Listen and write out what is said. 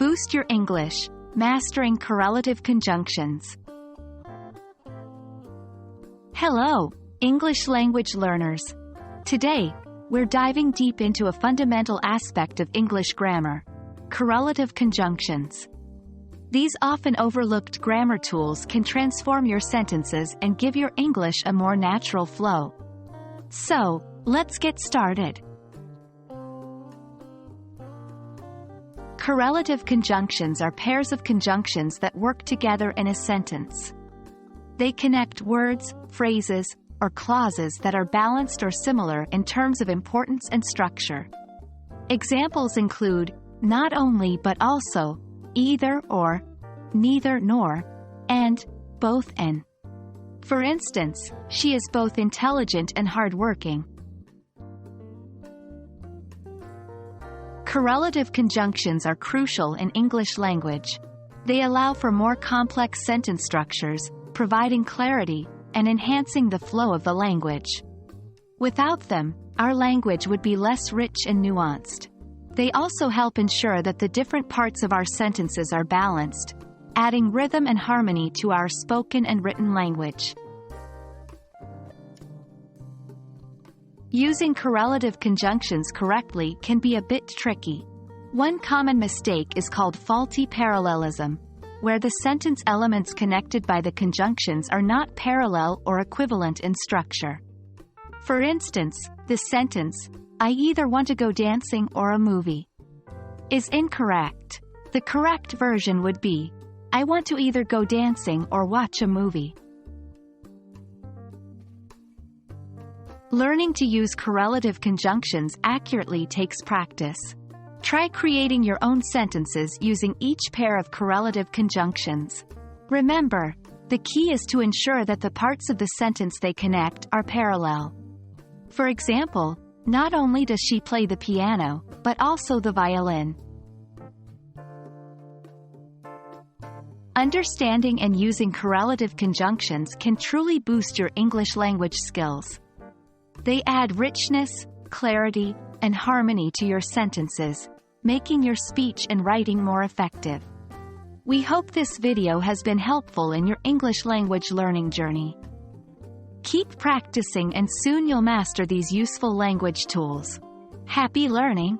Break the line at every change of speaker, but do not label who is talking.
Boost your English, mastering correlative conjunctions. Hello, English language learners. Today, we're diving deep into a fundamental aspect of English grammar: correlative conjunctions. These often overlooked grammar tools can transform your sentences and give your English a more natural flow. So, let's get started. Correlative conjunctions are pairs of conjunctions that work together in a sentence. They connect words, phrases, or clauses that are balanced or similar in terms of importance and structure. Examples include not only but also, either or, neither nor, and both and. For instance, she is both intelligent and hardworking. Correlative conjunctions are crucial in English language. They allow for more complex sentence structures, providing clarity and enhancing the flow of the language. Without them, our language would be less rich and nuanced. They also help ensure that the different parts of our sentences are balanced, adding rhythm and harmony to our spoken and written language. Using correlative conjunctions correctly can be a bit tricky. One common mistake is called faulty parallelism, where the sentence elements connected by the conjunctions are not parallel or equivalent in structure. For instance, the sentence, "I either want to go dancing or a movie," is incorrect. The correct version would be, "I want to either go dancing or watch a movie." Learning to use correlative conjunctions accurately takes practice. Try creating your own sentences using each pair of correlative conjunctions. Remember, the key is to ensure that the parts of the sentence they connect are parallel. For example, not only does she play the piano, but also the violin. Understanding and using correlative conjunctions can truly boost your English language skills. They add richness, clarity, and harmony to your sentences, making your speech and writing more effective. We hope this video has been helpful in your English language learning journey. Keep practicing and soon you'll master these useful language tools. Happy learning!